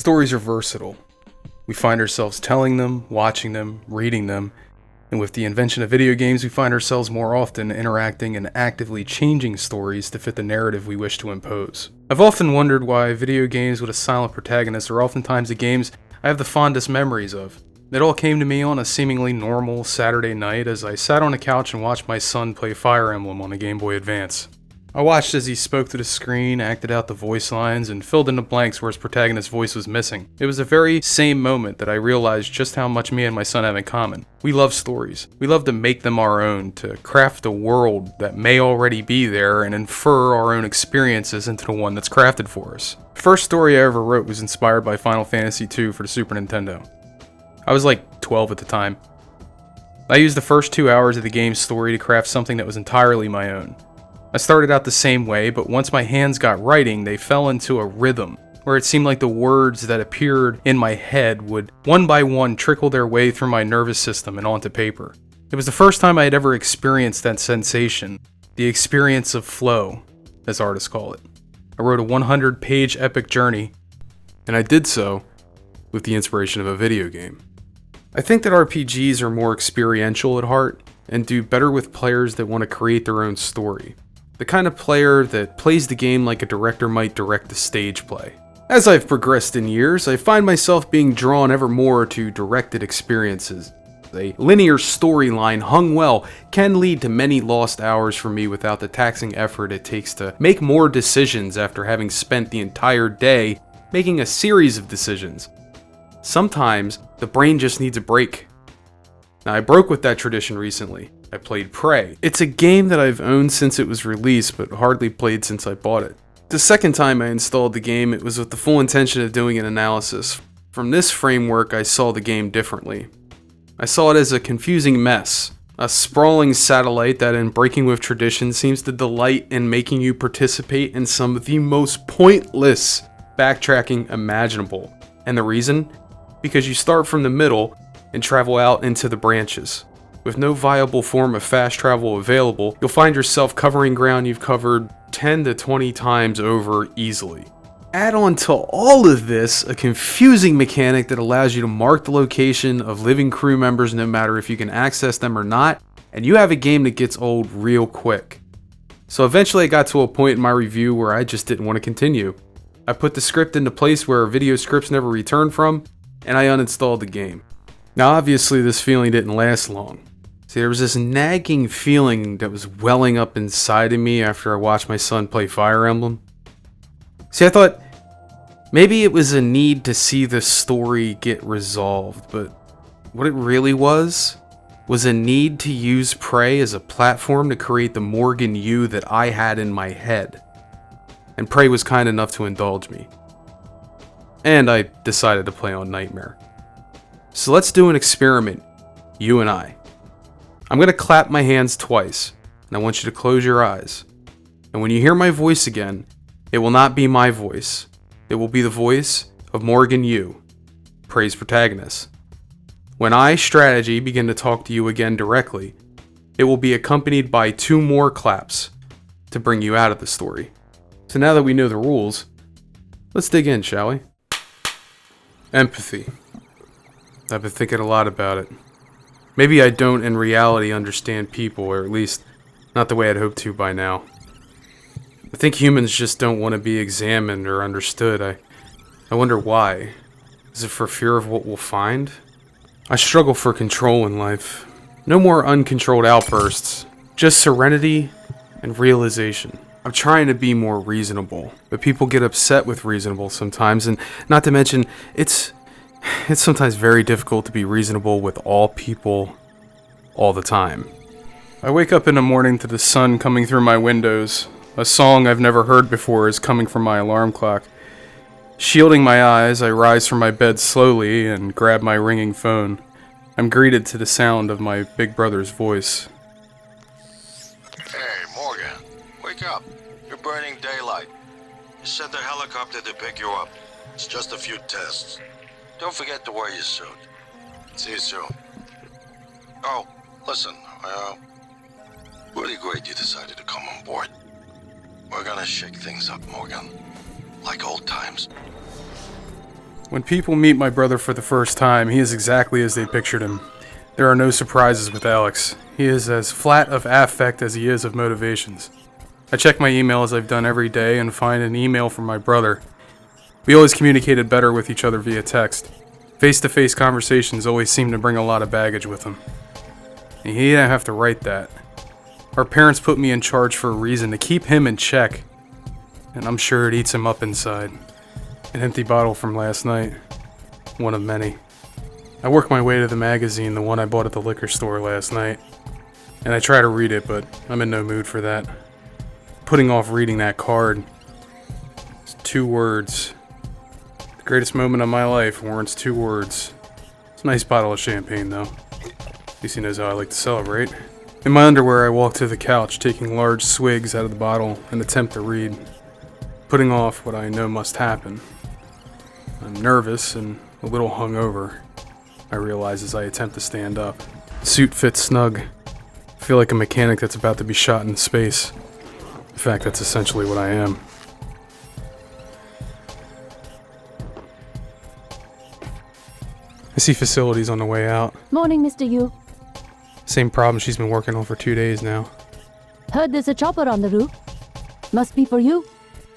Stories are versatile. We find ourselves telling them, watching them, reading them, and with the invention of video games, we find ourselves more often interacting and actively changing stories to fit the narrative we wish to impose. I've often wondered why video games with a silent protagonist are oftentimes the games I have the fondest memories of. It all came to me on a seemingly normal Saturday night as I sat on a couch and watched my son play Fire Emblem on a Game Boy Advance. I watched as he spoke to the screen, acted out the voice lines, and filled in the blanks where his protagonist's voice was missing. It was the very same moment that I realized just how much me and my son have in common. We love stories. We love to make them our own, to craft a world that may already be there and infer our own experiences into the one that's crafted for us. The first story I ever wrote was inspired by Final Fantasy II for the Super Nintendo. I was like 12 at the time. I used the first 2 hours of the game's story to craft something that was entirely my own. I started out the same way, but once my hands got writing, they fell into a rhythm, where it seemed like the words that appeared in my head would, one by one, trickle their way through my nervous system and onto paper. It was the first time I had ever experienced that sensation, the experience of flow, as artists call it. I wrote a 100-page epic journey, and I did so with the inspiration of a video game. I think that RPGs are more experiential at heart, and do better with players that want to create their own story. The kind of player that plays the game like a director might direct a stage play. As I've progressed in years, I find myself being drawn ever more to directed experiences. A linear storyline hung well can lead to many lost hours for me without the taxing effort it takes to make more decisions after having spent the entire day making a series of decisions. Sometimes the brain just needs a break. Now, I broke with that tradition recently. I played Prey. It's a game that I've owned since it was released, but hardly played since I bought it. The second time I installed the game, it was with the full intention of doing an analysis. From this framework, I saw the game differently. I saw it as a confusing mess, a sprawling satellite that, in breaking with tradition, seems to delight in making you participate in some of the most pointless backtracking imaginable. And the reason? Because you start from the middle and travel out into the branches. With no viable form of fast travel available, you'll find yourself covering ground you've covered 10 to 20 times over easily. Add on to all of this a confusing mechanic that allows you to mark the location of living crew members no matter if you can access them or not, and you have a game that gets old real quick. So eventually I got to a point in my review where I just didn't want to continue. I put the script into place where video scripts never return from, and I uninstalled the game. Now obviously this feeling didn't last long. See, there was this nagging feeling that was welling up inside of me after I watched my son play Fire Emblem. See, I thought maybe it was a need to see the story get resolved, but what it really was a need to use Prey as a platform to create the Morgan you that I had in my head. And Prey was kind enough to indulge me. And I decided to play on Nightmare. So let's do an experiment, you and I. I'm going to clap my hands twice, and I want you to close your eyes. And when you hear my voice again, it will not be my voice. It will be the voice of Morgan Yu, Prey's protagonist. When I, Strat-Edgy, begin to talk to you again directly, it will be accompanied by 2 more claps to bring you out of the story. So now that we know the rules, let's dig in, shall we? Empathy. I've been thinking a lot about it. Maybe I don't in reality understand people, or at least not the way I'd hoped to by now. I think humans just don't want to be examined or understood. I wonder why. Is it for fear of what we'll find? I struggle for control in life. No more uncontrolled outbursts, just serenity and realization. I'm trying to be more reasonable, but people get upset with reasonable sometimes, and not to mention, it's sometimes very difficult to be reasonable with all people all the time. I wake up in the morning to the sun coming through my windows. A song I've never heard before is coming from my alarm clock. Shielding my eyes, I rise from my bed slowly and grab my ringing phone. I'm greeted to the sound of my big brother's voice. Hey, Morgan. Wake up. You're burning daylight. You sent the helicopter to pick you up. It's just a few tests. Don't forget to wear your suit. See you soon. Oh, listen, really great you decided to come on board. We're gonna shake things up, Morgan. Like old times. When people meet my brother for the first time, he is exactly as they pictured him. There are no surprises with Alex. He is as flat of affect as he is of motivations. I check my email as I've done every day and find an email from my brother. We always communicated better with each other via text. Face-to-face conversations always seem to bring a lot of baggage with them. And he didn't have to write that. Our parents put me in charge for a reason, to keep him in check. And I'm sure it eats him up inside. An empty bottle from last night. One of many. I work my way to the magazine, the one I bought at the liquor store last night. And I try to read it, but I'm in no mood for that. Putting off reading that card. It's 2 words. The greatest moment of my life warrants 2 words. It's a nice bottle of champagne, though. At least he knows how I like to celebrate. In my underwear, I walk to the couch, taking large swigs out of the bottle and attempt to read. Putting off what I know must happen. I'm nervous and a little hungover, I realize as I attempt to stand up. The suit fits snug. I feel like a mechanic that's about to be shot in space. In fact, that's essentially what I am. I see facilities on the way out. Morning, Mr. Yu. Same problem she's been working on for 2 days now. Heard there's a chopper on the roof. Must be for you.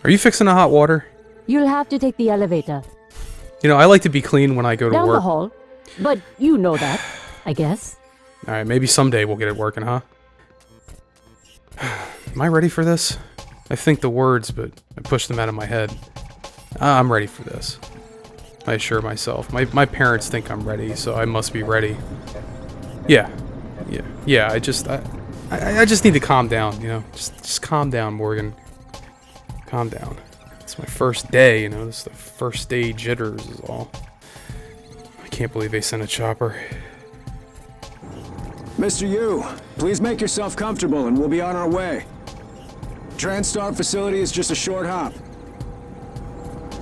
Are you fixing the hot water? You'll have to take the elevator. You know, I like to be clean when I go to Down work. the hall. But you know that, I guess. Alright, maybe someday we'll get it working, huh? Am I ready for this? I think the words, but I push them out of my head. I'm ready for this. I assure myself. My parents think I'm ready, so I must be ready. Yeah. I just need to calm down, you know? Just calm down, Morgan. Calm down. It's my first day, you know? This is the first day jitters is all. I can't believe they sent a chopper. Mr. Yu, please make yourself comfortable and we'll be on our way. TranStar facility is just a short hop.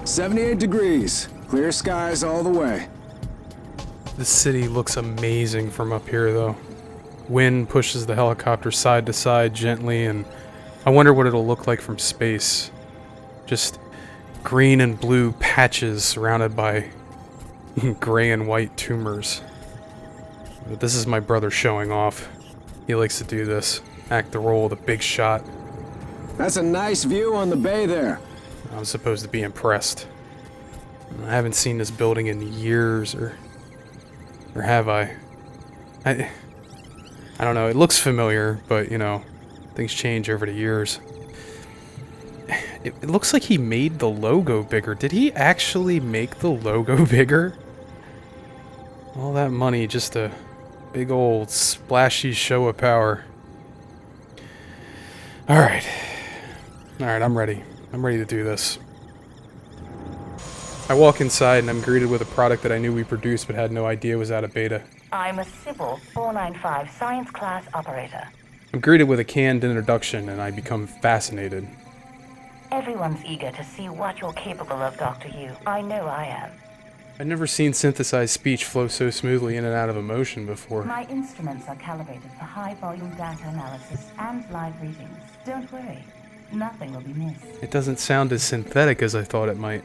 78 degrees. Clear skies all the way. The city looks amazing from up here, though. Wind pushes the helicopter side to side gently, and I wonder what it'll look like from space. Just green and blue patches surrounded by gray and white tumors. But this is my brother showing off. He likes to do this. Act the role of the big shot. That's a nice view on the bay there. I'm supposed to be impressed. I haven't seen this building in years, or have I? I don't know. It looks familiar, but, you know, things change over the years. It looks like he made the logo bigger. Did he actually make the logo bigger? All that money, just a big old splashy show of power. Alright, I'm ready. I'm ready to do this. I walk inside and I'm greeted with a product that I knew we produced but had no idea was out of beta. I'm a Sybil 495 science class operator. I'm greeted with a canned introduction and I become fascinated. Everyone's eager to see what you're capable of, Dr. Yu. I know I am. I've never seen synthesized speech flow so smoothly in and out of emotion before. My instruments are calibrated for high-volume data analysis and live readings. Don't worry. Nothing will be missed. It doesn't sound as synthetic as I thought it might.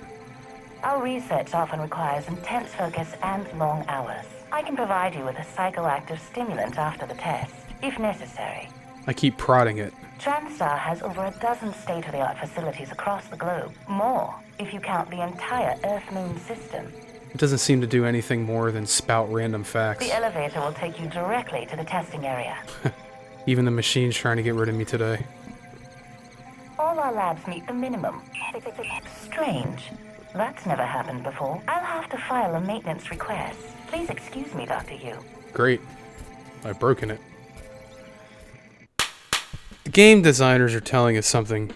Our research often requires intense focus and long hours. I can provide you with a psychoactive stimulant after the test, if necessary. I keep prodding it. TranStar has over a dozen state-of-the-art facilities across the globe. More, if you count the entire Earth-Moon system. It doesn't seem to do anything more than spout random facts. The elevator will take you directly to the testing area. Even the machine's trying to get rid of me today. All our labs meet the minimum. Strange. That's never happened before. I'll have to file a maintenance request. Please excuse me, Dr. Yu. Great. I've broken it. The game designers are telling us something.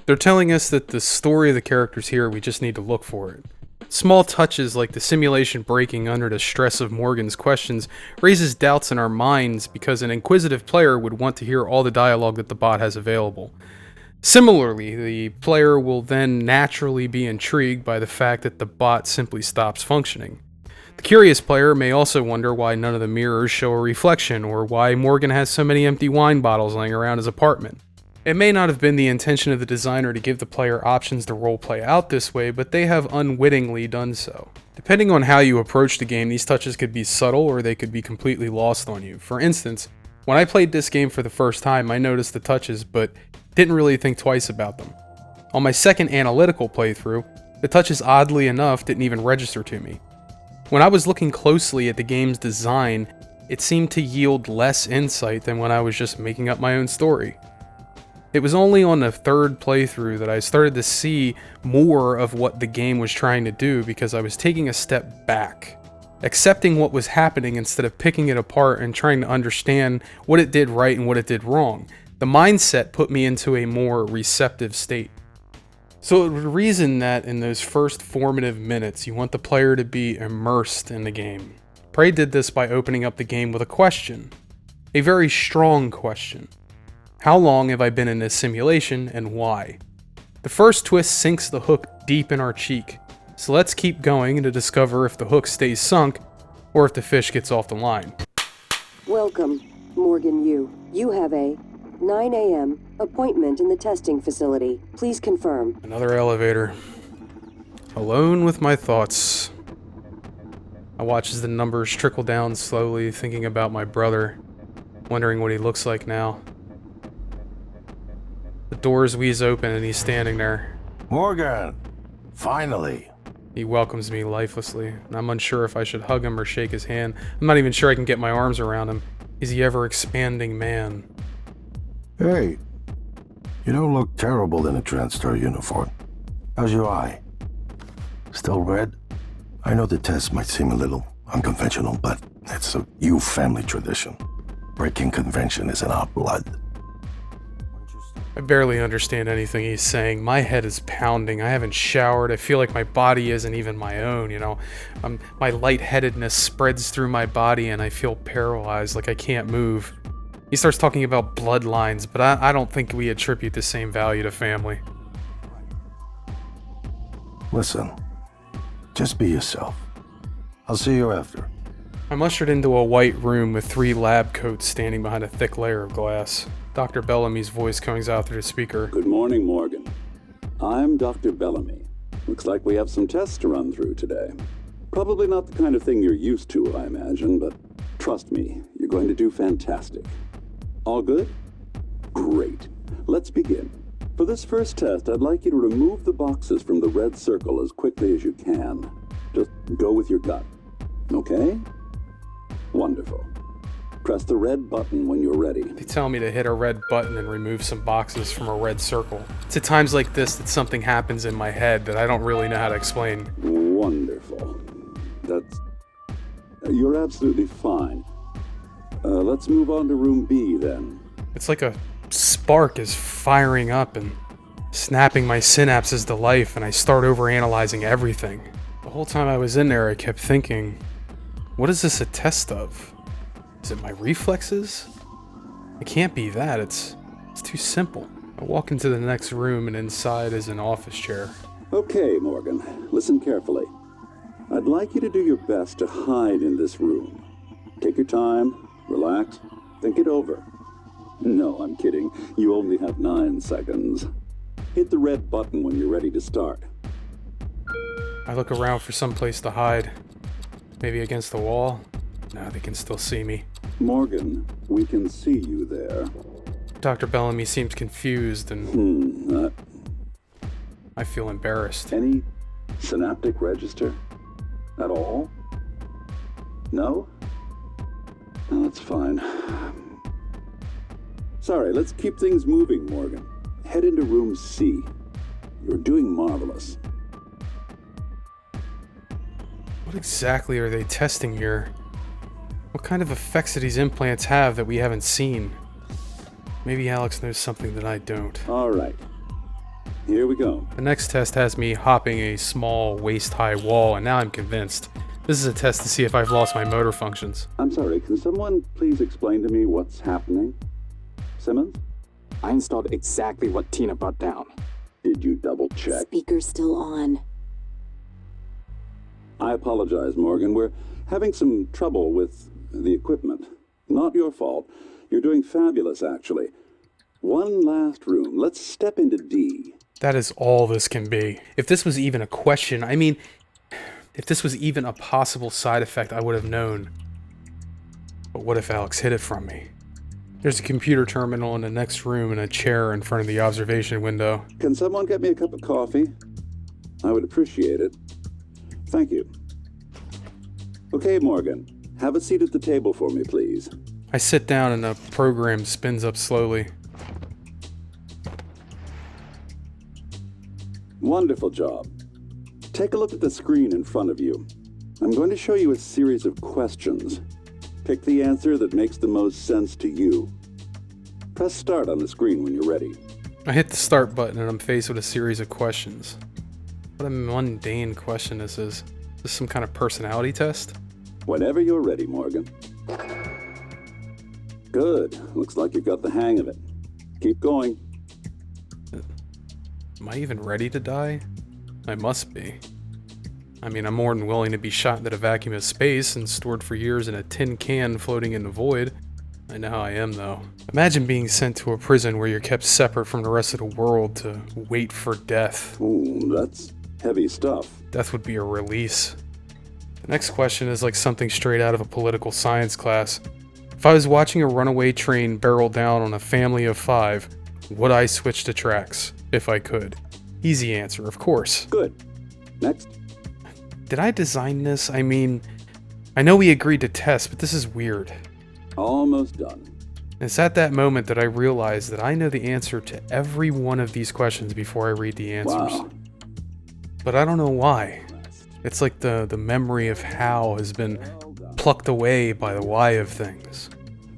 They're telling us that the story of the characters here, we just need to look for it. Small touches like the simulation breaking under the stress of Morgan's questions raises doubts in our minds because an inquisitive player would want to hear all the dialogue that the bot has available. Similarly, the player will then naturally be intrigued by the fact that the bot simply stops functioning. The curious player may also wonder why none of the mirrors show a reflection, or why Morgan has so many empty wine bottles laying around his apartment. It may not have been the intention of the designer to give the player options to roleplay out this way, but they have unwittingly done so. Depending on how you approach the game, these touches could be subtle or they could be completely lost on you. For instance, when I played this game for the first time, I noticed the touches, but didn't really think twice about them. On my second analytical playthrough, the touches oddly enough didn't even register to me. When I was looking closely at the game's design, it seemed to yield less insight than when I was just making up my own story. It was only on the third playthrough that I started to see more of what the game was trying to do because I was taking a step back, accepting what was happening instead of picking it apart and trying to understand what it did right and what it did wrong. The mindset put me into a more receptive state. So it would reason that in those first formative minutes, you want the player to be immersed in the game. Prey did this by opening up the game with a question. A very strong question. How long have I been in this simulation and why? The first twist sinks the hook deep in our cheek. So let's keep going to discover if the hook stays sunk or if the fish gets off the line. Welcome, Morgan Yu. You have a 9 a.m. appointment in the testing facility. Please confirm. Another elevator. Alone with my thoughts. I watch as the numbers trickle down slowly, thinking about my brother, wondering what he looks like now. The doors wheeze open and he's standing there. Morgan! Finally! He welcomes me lifelessly, and I'm unsure if I should hug him or shake his hand. I'm not even sure I can get my arms around him. He's the ever-expanding man. Hey, you don't look terrible in a TranStar uniform. How's your eye? Still red? I know the test might seem a little unconventional, but it's a Yu family tradition. Breaking convention is in our blood. I barely understand anything he's saying. My head is pounding. I haven't showered. I feel like my body isn't even my own, you know. My lightheadedness spreads through my body and I feel paralyzed, like I can't move. He starts talking about bloodlines, but I don't think we attribute the same value to family. Listen, just be yourself. I'll see you after. I'm ushered into a white room with 3 lab coats standing behind a thick layer of glass. Dr. Bellamy's voice comes out through the speaker. Good morning, Morgan. I'm Dr. Bellamy. Looks like we have some tests to run through today. Probably not the kind of thing you're used to, I imagine, but trust me, you're going to do fantastic. All good? Great. Let's begin. For this first test, I'd like you to remove the boxes from the red circle as quickly as you can. Just go with your gut. Okay? Wonderful. Press the red button when you're ready. They tell me to hit a red button and remove some boxes from a red circle. It's at times like this that something happens in my head that I don't really know how to explain. Wonderful. You're absolutely fine. Let's move on to room B then. It's like a spark is firing up and snapping my synapses to life, and I start overanalyzing everything. The whole time I was in there, I kept thinking, what is this a test of? Is it my reflexes? It can't be that. It's too simple. I walk into the next room and inside is an office chair. Okay, Morgan, listen carefully. I'd like you to do your best to hide in this room. Take your time, relax, think it over. No, I'm kidding. You only have 9 seconds. Hit the red button when you're ready to start. I look around for some place to hide. Maybe against the wall? No, they can still see me. Morgan, we can see you there. Dr. Bellamy seems confused and I feel embarrassed. Any synaptic register? At all? No? No, that's fine. Sorry, let's keep things moving, Morgan. Head into room C. You're doing marvelous. What exactly are they testing here? What kind of effects do these implants have that we haven't seen? Maybe Alex knows something that I don't. All right. Here we go. The next test has me hopping a small waist-high wall, and now I'm convinced. This is a test to see if I've lost my motor functions. I'm sorry, can someone please explain to me what's happening? Simmons? I installed exactly what Tina brought down. Did you double check? Speaker's still on. I apologize, Morgan. We're having some trouble with the equipment. Not your fault. You're doing fabulous, actually. One last room. Let's step into D. That is all this can be. If this was even a question, I mean, if this was even a possible side effect, I would have known. But what if Alex hid it from me? There's a computer terminal in the next room and a chair in front of the observation window. Can someone get me a cup of coffee? I would appreciate it. Thank you. Okay, Morgan. Have a seat at the table for me, please. I sit down and the program spins up slowly. Wonderful job. Take a look at the screen in front of you. I'm going to show you a series of questions. Pick the answer that makes the most sense to you. Press start on the screen when you're ready. I hit the start button and I'm faced with a series of questions. What a mundane question this is. Is this some kind of personality test? Whenever you're ready, Morgan. Good. Looks like you've got the hang of it. Keep going. Am I even ready to die? I must be. I mean, I'm more than willing to be shot into the vacuum of space and stored for years in a tin can floating in the void. I know how I am, though. Imagine being sent to a prison where you're kept separate from the rest of the world to wait for death. Ooh, that's heavy stuff. Death would be a release. The next question is like something straight out of a political science class. If I was watching a runaway train barrel down on a family of 5, would I switch to tracks? If I could. Easy answer, of course. Good. Next. Did I design this? I mean, I know we agreed to test, but this is weird. Almost done. It's at that moment that I realized that I know the answer to every one of these questions before I read the answers. Wow. But I don't know why. It's like the memory of how has been plucked away by the why of things.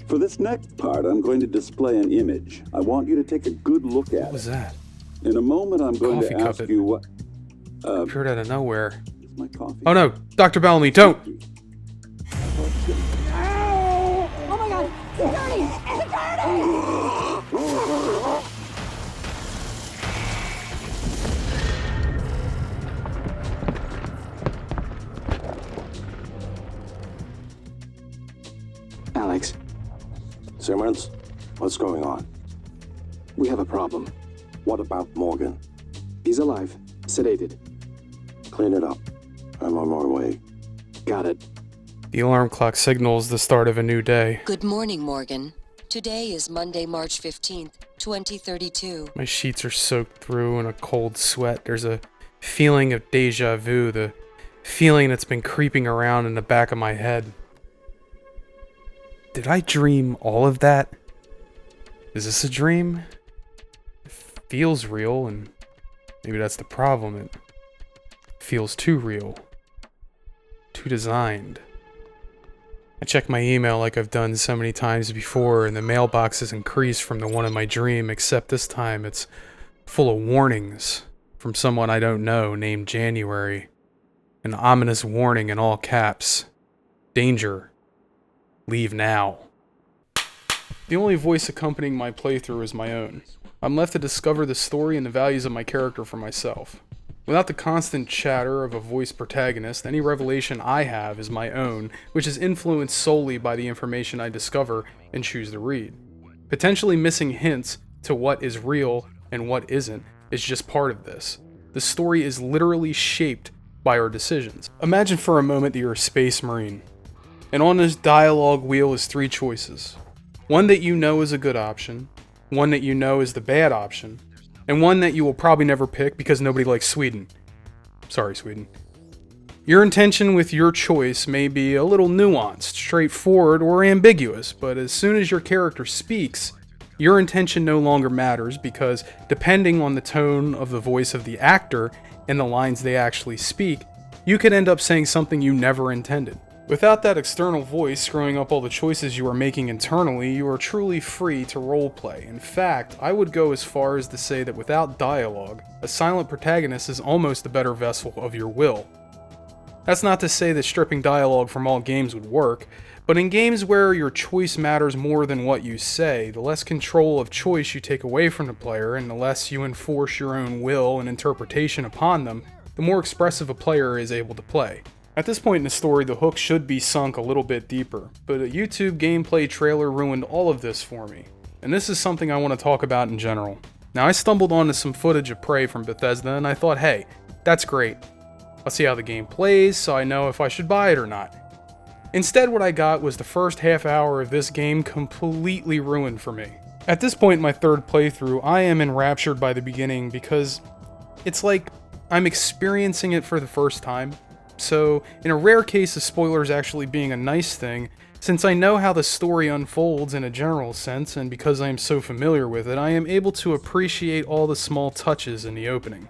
For this next part, I'm going to display an image. I want you to take a good look at it. What was that? In a moment, I'm going Coffee to ask cup. you what... Appeared out of nowhere. Is my coffee? Oh no, Dr. Bellamy, don't! Oh my god! Security! Alex, Simmons, what's going on? we have a problem. What about Morgan? He's alive, sedated. Clean it up. I'm on my way. Got it. The alarm clock signals the start of a new day. Good morning, Morgan. Today is Monday, March 15th, 2032. My sheets are soaked through in a cold sweat. There's a feeling of deja vu, the feeling that's been creeping around in the back of my head. Did I dream all of that? Is this a dream? It feels real, and maybe that's the problem. It feels too real. Too designed. I check my email like I've done so many times before, and the mailbox has increased from the one in my dream, except this time it's full of warnings from someone I don't know named January. An ominous warning in all caps. Danger. Leave now. The only voice accompanying my playthrough is my own. I'm left to discover the story and the values of my character for myself. Without the constant chatter of a voiced protagonist, any revelation I have is my own, which is influenced solely by the information I discover and choose to read. Potentially missing hints to what is real and what isn't is just part of this. The story is literally shaped by our decisions. Imagine for a moment that you're a space marine, and on this dialogue wheel is 3 choices. One that you know is a good option, one that you know is the bad option, and one that you will probably never pick because nobody likes Sweden. Sorry, Sweden. Your intention with your choice may be a little nuanced, straightforward, or ambiguous, but as soon as your character speaks, your intention no longer matters because, depending on the tone of the voice of the actor and the lines they actually speak, you could end up saying something you never intended. Without that external voice screwing up all the choices you are making internally, you are truly free to roleplay. In fact, I would go as far as to say that without dialogue, a silent protagonist is almost a better vessel of your will. That's not to say that stripping dialogue from all games would work, but in games where your choice matters more than what you say, the less control of choice you take away from the player and the less you enforce your own will and interpretation upon them, the more expressive a player is able to play. At this point in the story, the hook should be sunk a little bit deeper, but a YouTube gameplay trailer ruined all of this for me. and this is something I want to talk about in general. Now, I stumbled onto some footage of Prey from Bethesda, and I thought, hey, that's great. I'll see how the game plays, so I know if I should buy it or not. Instead, what I got was the first half hour of this game completely ruined for me. At this point in my third playthrough, I am enraptured by the beginning because it's like I'm experiencing it for the first time. So, in a rare case of spoilers actually being a nice thing, since I know how the story unfolds in a general sense, and because I am so familiar with it, I am able to appreciate all the small touches in the opening.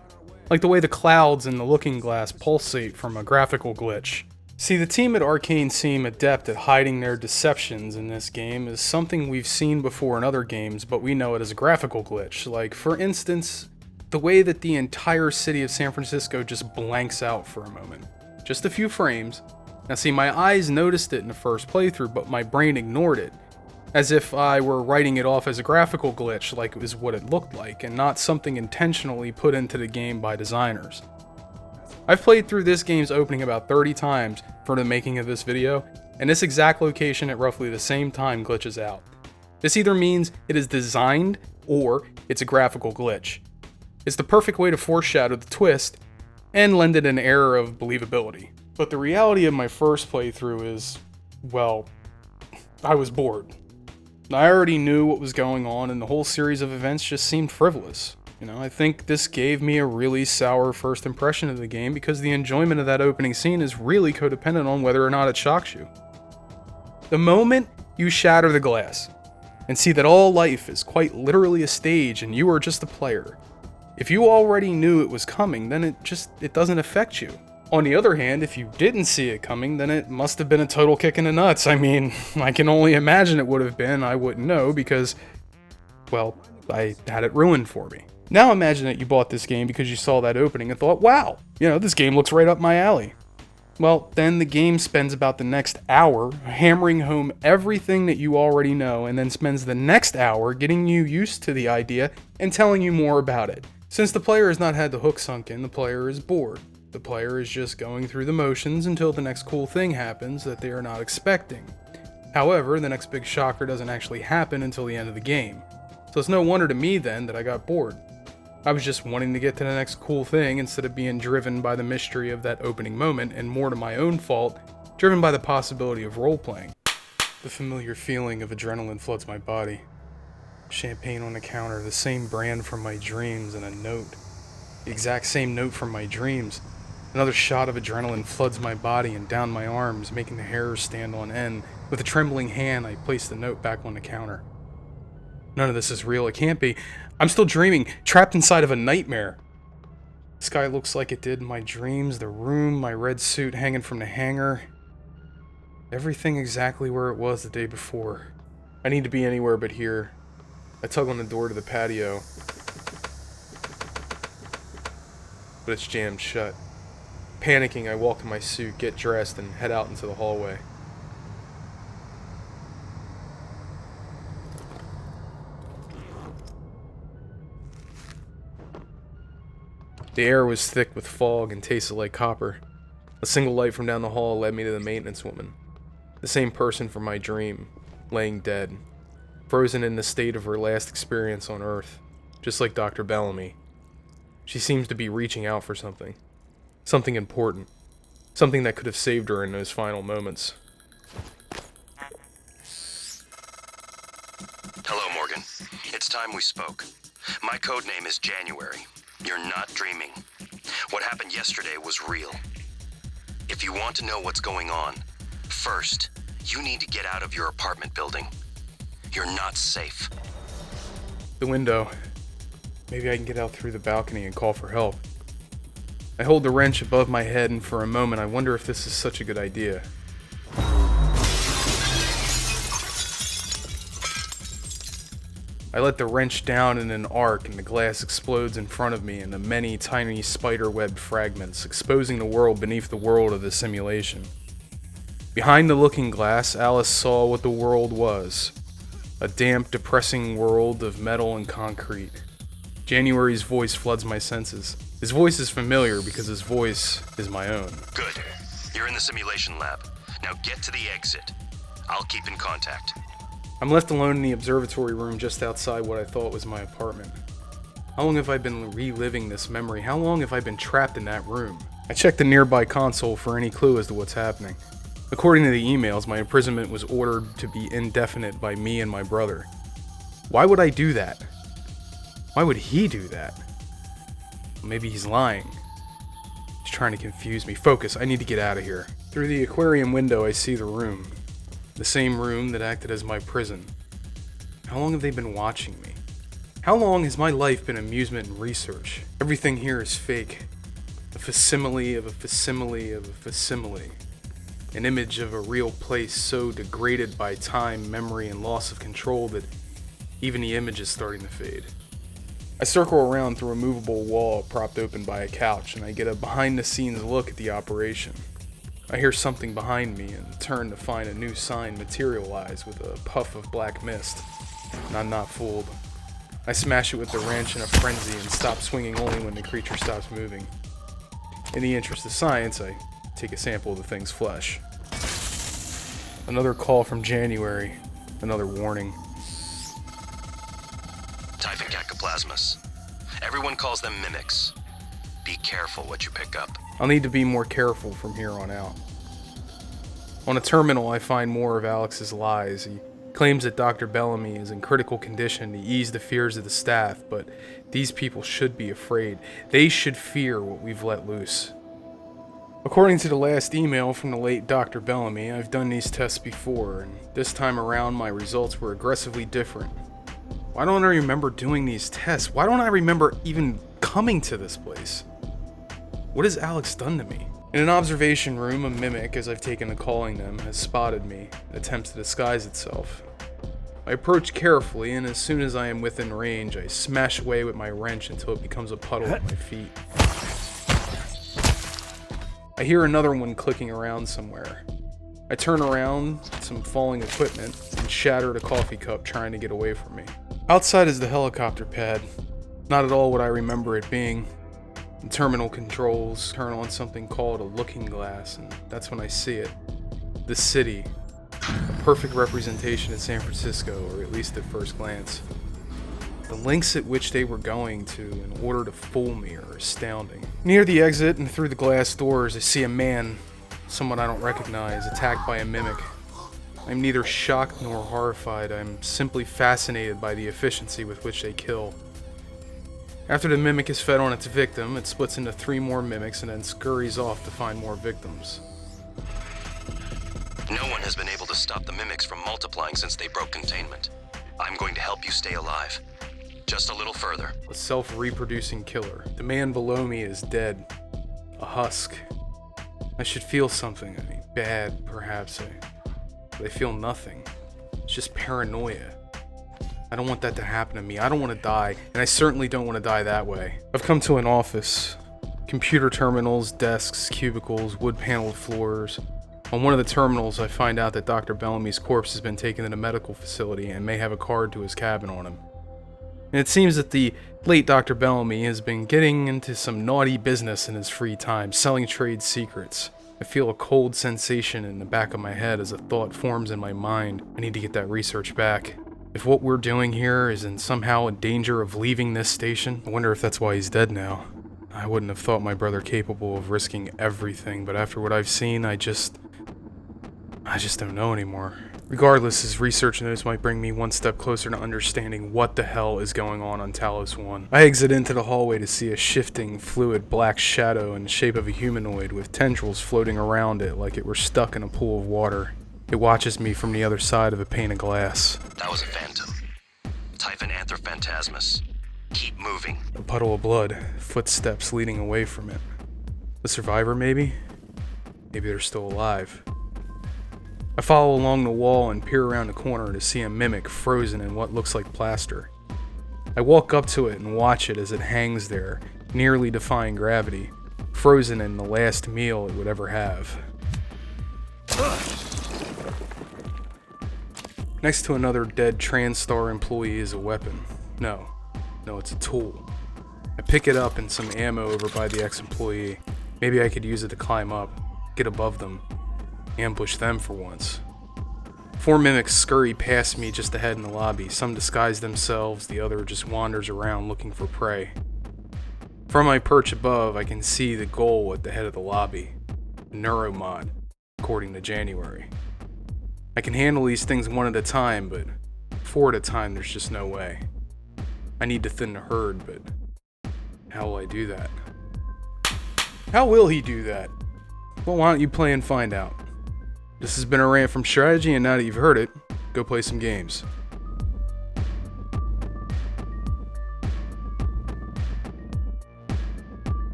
Like the way the clouds in the looking glass pulsate from a graphical glitch. See, the team at Arcane seem adept at hiding their deceptions in this game is something we've seen before in other games, but we know it as a graphical glitch. Like, for instance, the way that the entire city of San Francisco just blanks out for a moment. Just a few frames. Now see, my eyes noticed it in the first playthrough, but my brain ignored it. As if I were writing it off as a graphical glitch, like it was what it looked like, and not something intentionally put into the game by designers. I've played through this game's opening about 30 times for the making of this video, and this exact location at roughly the same time glitches out. This either means it is designed, or it's a graphical glitch. It's the perfect way to foreshadow the twist, and lend it an air of believability. But the reality of my first playthrough is, well, I was bored. I already knew what was going on, and the whole series of events just seemed frivolous. I think this gave me a really sour first impression of the game because the enjoyment of that opening scene is really codependent on whether or not it shocks you. The moment you shatter the glass and see that all life is quite literally a stage and you are just a player, if you already knew it was coming, then it doesn't affect you. On the other hand, if you didn't see it coming, then it must have been a total kick in the nuts. I mean, I can only imagine it would have been. I wouldn't know because, well, I had it ruined for me. Now imagine that you bought this game because you saw that opening and thought, wow, this game looks right up my alley. Well, then the game spends about the next hour hammering home everything that you already know, and then spends the next hour getting you used to the idea and telling you more about it. Since the player has not had the hook sunk in, the player is bored. The player is just going through the motions until the next cool thing happens that they are not expecting. However, the next big shocker doesn't actually happen until the end of the game. So it's no wonder to me then that I got bored. I was just wanting to get to the next cool thing instead of being driven by the mystery of that opening moment, and more to my own fault, driven by the possibility of role-playing. The familiar feeling of adrenaline floods my body. Champagne on the counter, the same brand from my dreams, and a note. The exact same note from my dreams. Another shot of adrenaline floods my body and down my arms, making the hairs stand on end. With a trembling hand, I place the note back on the counter. None of this is real, it can't be. I'm still dreaming, trapped inside of a nightmare. The sky looks like it did in my dreams, the room, my red suit hanging from the hanger. Everything exactly where it was the day before. I need to be anywhere but here. I tug on the door to the patio, but it's jammed shut. Panicking, I walk to my suit, get dressed, and head out into the hallway. The air was thick with fog and tasted like copper. A single light from down the hall led me to the maintenance woman. The same person from my dream, laying dead, frozen in the state of her last experience on Earth, just like Dr. Bellamy. She seems to be reaching out for something. Something important. Something that could have saved her in those final moments. Hello, Morgan. It's time we spoke. My code name is January. You're not dreaming. What happened yesterday was real. If you want to know what's going on, first, you need to get out of your apartment building. You're not safe. The window. Maybe I can get out through the balcony and call for help. I hold the wrench above my head, and for a moment I wonder if this is such a good idea. I let the wrench down in an arc, and the glass explodes in front of me into many tiny spider-webbed fragments, exposing the world beneath the world of the simulation. Behind the looking glass, Alice saw what the world was. A damp, depressing world of metal and concrete. January's voice floods my senses. His voice is familiar because his voice is my own. Good. You're in the simulation lab. Now get to the exit. I'll keep in contact. I'm left alone in the observatory room just outside what I thought was my apartment. How long have I been reliving this memory? How long have I been trapped in that room? I checked the nearby console for any clue as to what's happening. According to the emails, my imprisonment was ordered to be indefinite by me and my brother. Why would I do that? Why would he do that? Maybe he's lying. He's trying to confuse me. Focus, I need to get out of here. Through the aquarium window, I see the room. The same room that acted as my prison. How long have they been watching me? How long has my life been amusement and research? Everything here is fake. A facsimile of a facsimile of a facsimile. An image of a real place so degraded by time, memory, and loss of control that even the image is starting to fade. I circle around through a movable wall propped open by a couch, and I get a behind-the-scenes look at the operation. I hear something behind me and turn to find a new sign materialize with a puff of black mist, and I'm not fooled. I smash it with the wrench in a frenzy and stop swinging only when the creature stops moving. In the interest of science, I take a sample of the thing's flesh. Another call from January. Another warning. Typhon cacoplasmus. Everyone calls them mimics. Be careful what you pick up. I'll need to be more careful from here on out. On a terminal, I find more of Alex's lies. He claims that Dr. Bellamy is in critical condition to ease the fears of the staff, but these people should be afraid. They should fear what we've let loose. According to the last email from the late Dr. Bellamy, I've done these tests before, and this time around my results were aggressively different. Why don't I remember doing these tests? Why don't I remember even coming to this place? What has Alex done to me? In an observation room, a mimic, as I've taken to calling them, has spotted me and attempts to disguise itself. I approach carefully, and as soon as I am within range, I smash away with my wrench until it becomes a puddle at my feet. I hear another one clicking around somewhere. I turn around, some falling equipment, and shatter the coffee cup trying to get away from me. Outside is the helicopter pad. Not at all what I remember it being. The terminal controls turn on something called a looking glass, and that's when I see it. The city. A perfect representation of San Francisco, or at least at first glance. The lengths at which they were going to in order to fool me are astounding. Near the exit and through the glass doors, I see a man, someone I don't recognize, attacked by a mimic. I'm neither shocked nor horrified. I'm simply fascinated by the efficiency with which they kill. After the mimic is fed on its victim, it splits into 3 more mimics and then scurries off to find more victims. No one has been able to stop the mimics from multiplying since they broke containment. I'm going to help you stay alive. Just a little further. A self-reproducing killer. The man below me is dead. A husk. I should feel something. I mean, bad, perhaps. But I feel nothing. It's just paranoia. I don't want that to happen to me. I don't want to die, and I certainly don't want to die that way. I've come to an office. Computer terminals, desks, cubicles, wood-paneled floors. On one of the terminals, I find out that Dr. Bellamy's corpse has been taken to the medical facility and may have a card to his cabin on him. And it seems that the late Dr. Bellamy has been getting into some naughty business in his free time, selling trade secrets. I feel a cold sensation in the back of my head as a thought forms in my mind. I need to get that research back. If what we're doing here is in somehow in danger of leaving this station, I wonder if that's why he's dead now. I wouldn't have thought my brother capable of risking everything, but after what I've seen, I just don't know anymore. Regardless, his research notes might bring me one step closer to understanding what the hell is going on Talos 1. I exit into the hallway to see a shifting, fluid black shadow in the shape of a humanoid with tendrils floating around it like it were stuck in a pool of water. It watches me from the other side of a pane of glass. That was a phantom. Typhon anthrophantasmus. Keep moving. A puddle of blood, footsteps leading away from it. The survivor, maybe? Maybe they're still alive. I follow along the wall and peer around the corner to see a mimic frozen in what looks like plaster. I walk up to it and watch it as it hangs there, nearly defying gravity, frozen in the last meal it would ever have. Next to another dead TranStar employee is a weapon. No, it's a tool. I pick it up and some ammo over by the ex-employee. Maybe I could use it to climb up, get above them, ambush them for once. 4 mimics scurry past me just ahead in the lobby. Some disguise themselves, the other just wanders around looking for prey. From my perch above, I can see the goal at the head of the lobby. Neuromod, according to January. I can handle these things one at a time, but 4 at a time there's just no way. I need to thin the herd, but how will I do that? How will he do that? Well, why don't you play and find out? This has been a rant from Strat-Edgy, and now that you've heard it, go play some games.